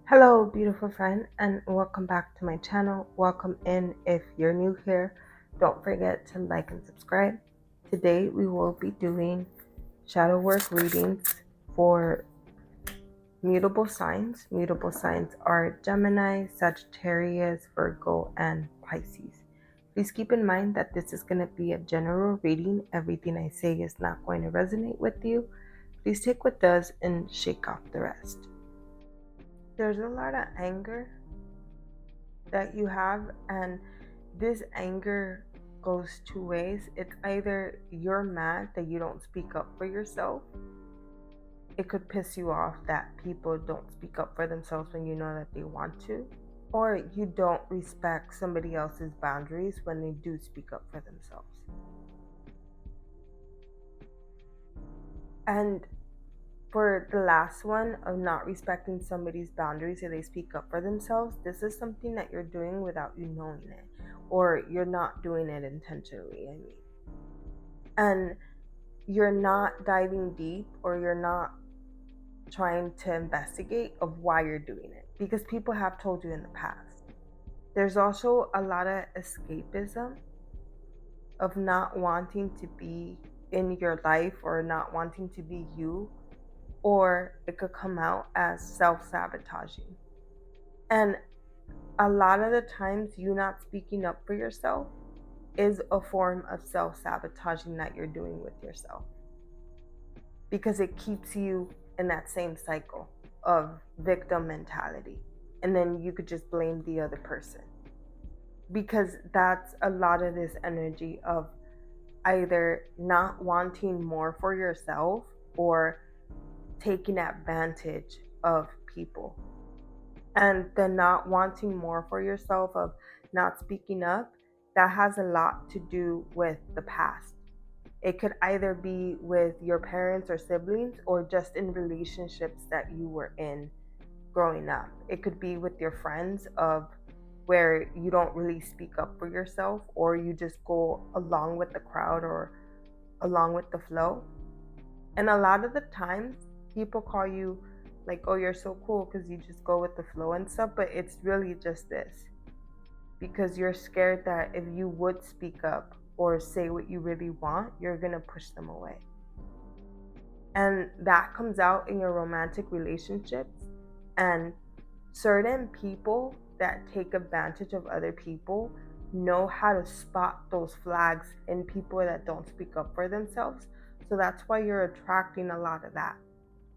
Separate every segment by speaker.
Speaker 1: Hello, beautiful friend, and welcome back to my channel. Welcome in if you're new here. Don't forget to like and subscribe. Today, we will be doing shadow work readings for mutable signs. Mutable signs are Gemini, Sagittarius, Virgo, and Pisces. Please keep in mind that this is going to be a general reading. Everything I say is not going to resonate with you. Please take what does and shake off the rest. There's a lot of anger that you have, and this anger goes two ways. It's either you're mad that you don't speak up for yourself. It could piss you off that people don't speak up for themselves when you know that they want to, or you don't respect somebody else's boundaries when they do speak up for themselves. And for the last one of not respecting somebody's boundaries if they speak up for themselves, this is something that you're doing without you knowing it, or you're not doing it intentionally, and you're not diving deep, or you're not trying to investigate of why you're doing it because people have told you in the past. There's also a lot of escapism of not wanting to be in your life or not wanting to be you, or it could come out as self-sabotaging. And a lot of the times, you not speaking up for yourself is a form of self-sabotaging that you're doing with yourself, because it keeps you in that same cycle of victim mentality. And then you could just blame the other person, because that's a lot of this energy of either not wanting more for yourself or taking advantage of people. And the not wanting more for yourself, of not speaking up, that has a lot to do with the past. It could either be with your parents or siblings, or just in relationships that you were in growing up. It could be with your friends, of where you don't really speak up for yourself, or you just go along with the crowd or along with the flow. And a lot of the times, people call you like, oh, you're so cool because you just go with the flow and stuff. But it's really just this, because you're scared that if you would speak up or say what you really want, you're going to push them away. And that comes out in your romantic relationships. And certain people that take advantage of other people know how to spot those flags in people that don't speak up for themselves. So that's why you're attracting a lot of that,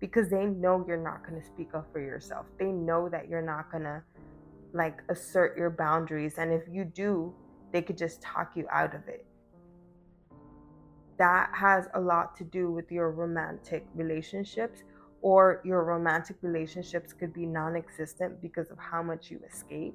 Speaker 1: because they know you're not going to speak up for yourself. They know that you're not going to like assert your boundaries, and if you do, they could just talk you out of it. That has a lot to do with your romantic relationships, or your romantic relationships could be non-existent because of how much you escape.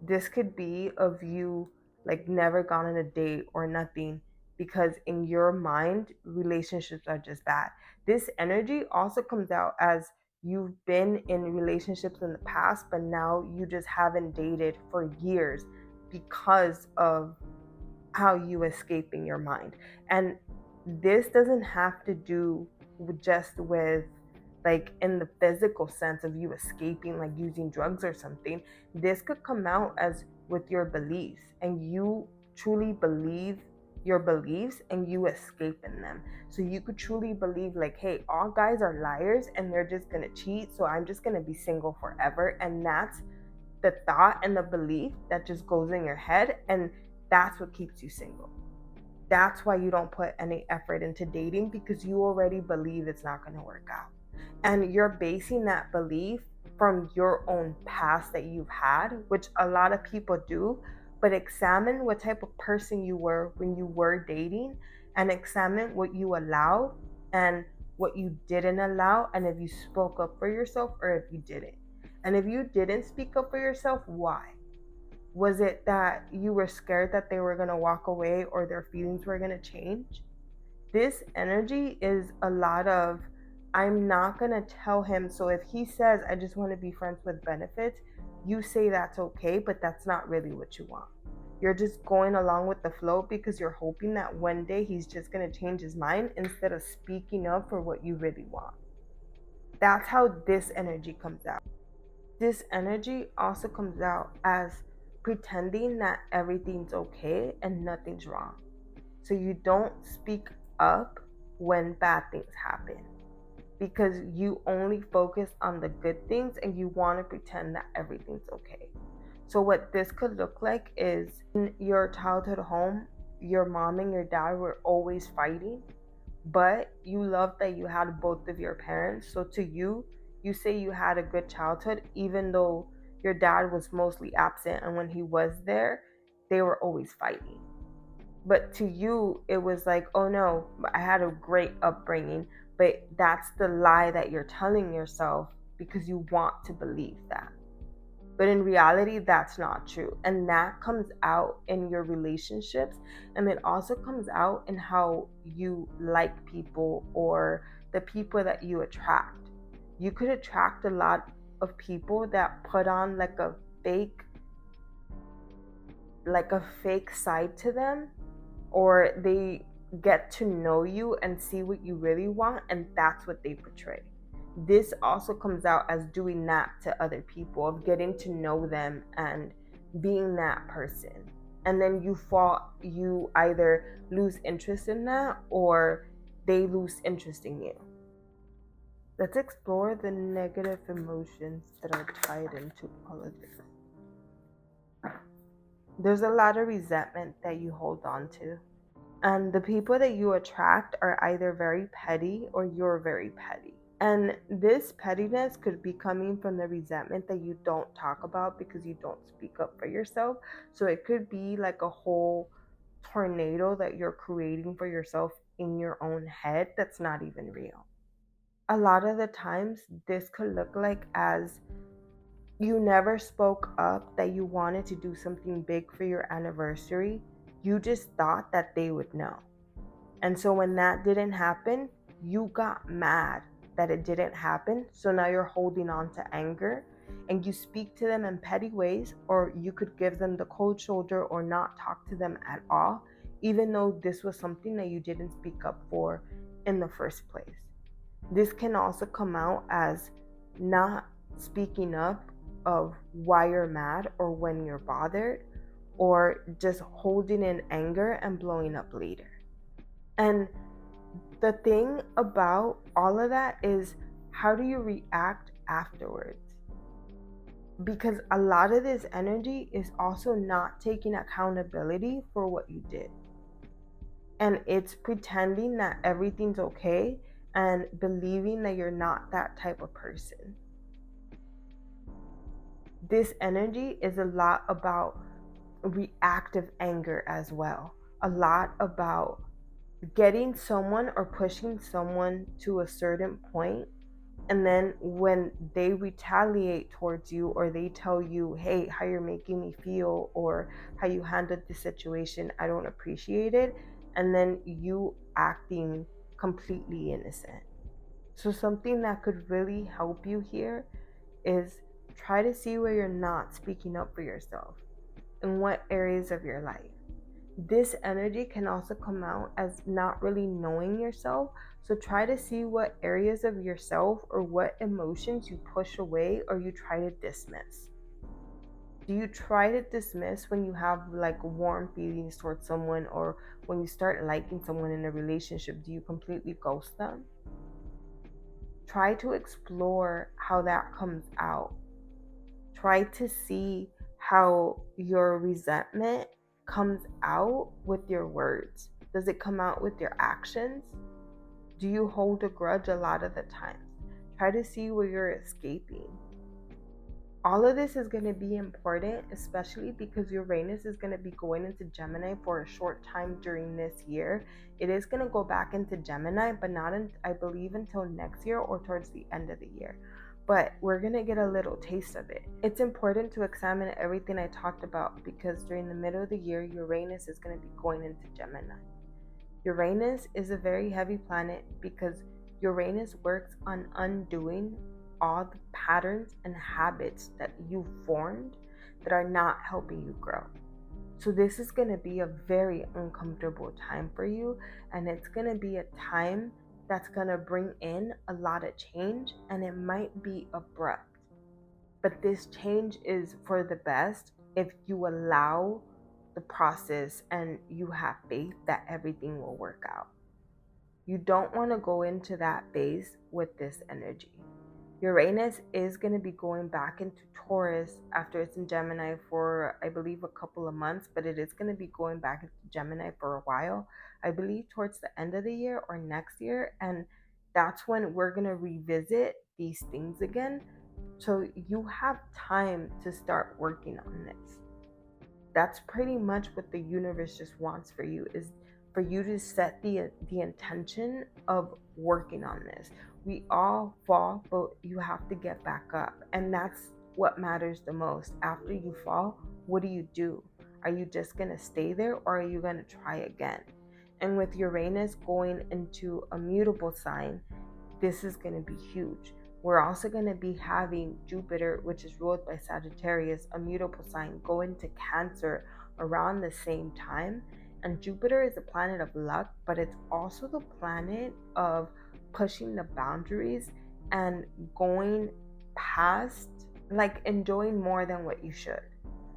Speaker 1: This could be of you like never gone on a date or nothing, because in your mind relationships are just bad. This energy also comes out as you've been in relationships in the past, but now you just haven't dated for years because of how you escape in your mind. And this doesn't have to do just with like in the physical sense of you escaping, like using drugs or something. This could come out as with your beliefs, and you truly believe your beliefs and you escape in them. So you could truly believe like, hey, all guys are liars and they're just gonna cheat, so I'm just gonna be single forever. And that's the thought and the belief that just goes in your head, and that's what keeps you single. That's why you don't put any effort into dating, because you already believe it's not going to work out. And you're basing that belief from your own past that you've had, which a lot of people do. But examine what type of person you were when you were dating, and examine what you allowed and what you didn't allow, and if you spoke up for yourself or if you didn't. And if you didn't speak up for yourself, why? Was it that you were scared that they were going to walk away or their feelings were going to change? This energy is a lot of, I'm not going to tell him. So if he says, I just want to be friends with benefits, you say that's okay, but that's not really what you want. You're just going along with the flow because you're hoping that one day he's just going to change his mind instead of speaking up for what you really want. That's how this energy comes out. This energy also comes out as pretending that everything's okay and nothing's wrong. So you don't speak up when bad things happen because you only focus on the good things and you want to pretend that everything's okay. So, what this could look like is in your childhood home, your mom and your dad were always fighting, but you loved that you had both of your parents. So, to you, you say you had a good childhood, even though your dad was mostly absent, and when he was there, they were always fighting. But to you, it was like, oh no, I had a great upbringing. But that's the lie that you're telling yourself because you want to believe that. But in reality, that's not true. And that comes out in your relationships. And it also comes out in how you like people or the people that you attract. You could attract a lot of people that put on fake like a fake side to them, or they get to know you and see what you really want, and that's what they portray. This also comes out as doing that to other people, of getting to know them and being that person. And then you either lose interest in that or they lose interest in you. Let's explore the negative emotions that are tied into all of this. There's a lot of resentment that you hold on to. And the people that you attract are either very petty or you're very petty. And this pettiness could be coming from the resentment that you don't talk about because you don't speak up for yourself. So it could be like a whole tornado that you're creating for yourself in your own head that's not even real. A lot of the times, this could look like as you never spoke up that you wanted to do something big for your anniversary. You just thought that they would know. And so when that didn't happen, you got mad that it didn't happen. So now you're holding on to anger and you speak to them in petty ways, or you could give them the cold shoulder or not talk to them at all, even though this was something that you didn't speak up for in the first place. This can also come out as not speaking up of why you're mad or when you're bothered, or just holding in anger and blowing up later. And the thing about all of that is, how do you react afterwards? Because a lot of this energy is also not taking accountability for what you did. And it's pretending that everything's okay and believing that you're not that type of person. This energy is a lot about reactive anger as well. A lot about getting someone or pushing someone to a certain point, and then when they retaliate towards you or they tell you, hey, how you're making me feel or how you handled the situation, I don't appreciate it, and then you acting completely innocent. So something that could really help you here is try to see where you're not speaking up for yourself, in what areas of your life. This energy can also come out as not really knowing yourself. So try to see what areas of yourself or what emotions you push away or you try to dismiss. Do you try to dismiss when you have like warm feelings towards someone, or when you start liking someone in a relationship, do you completely ghost them? Try to explore how that comes out. Try to see how your resentment comes out with your words. Does it come out with your actions? Do you hold a grudge a lot of the times? Try to see where you're escaping. All of this is going to be important, especially because Uranus is going to be going into Gemini for a short time during this year. It is going to go back into Gemini, but not, I believe, until next year or towards the end of the year. But we're going to get a little taste of it. It's important to examine everything I talked about because during the middle of the year, Uranus is going to be going into Gemini. Uranus is a very heavy planet because Uranus works on undoing all the patterns and habits that you formed that are not helping you grow. So this is going to be a very uncomfortable time for you, and it's going to be a time that's going to bring in a lot of change, and it might be abrupt. But this change is for the best if you allow the process and you have faith that everything will work out. You don't want to go into that phase with this energy. Uranus is going to be going back into Taurus after it's in Gemini for, I believe, a couple of months, but it is going to be going back into Gemini for a while. I believe towards the end of the year or next year. And that's when we're going to revisit these things again. So you have time to start working on this. That's pretty much what the universe just wants for you, is for you to set the intention of working on this. We all fall, but you have to get back up, and that's what matters the most. After you fall, what do? Are you just going to stay there, or are you going to try again? And with Uranus going into a mutable sign, this is going to be huge. We're also going to be having Jupiter, which is ruled by Sagittarius, a mutable sign, go into Cancer around the same time. And Jupiter is a planet of luck, but it's also the planet of pushing the boundaries and going past, like enjoying more than what you should.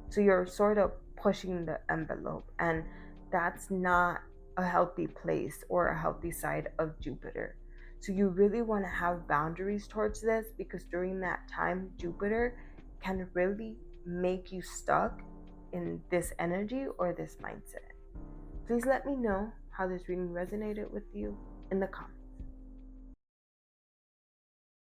Speaker 1: So you're sort of pushing the envelope, and that's not a healthy place or a healthy side of Jupiter. So you really want to have boundaries towards this, because during that time, Jupiter can really make you stuck in this energy or this mindset. Please let me know how this reading resonated with you in the comments.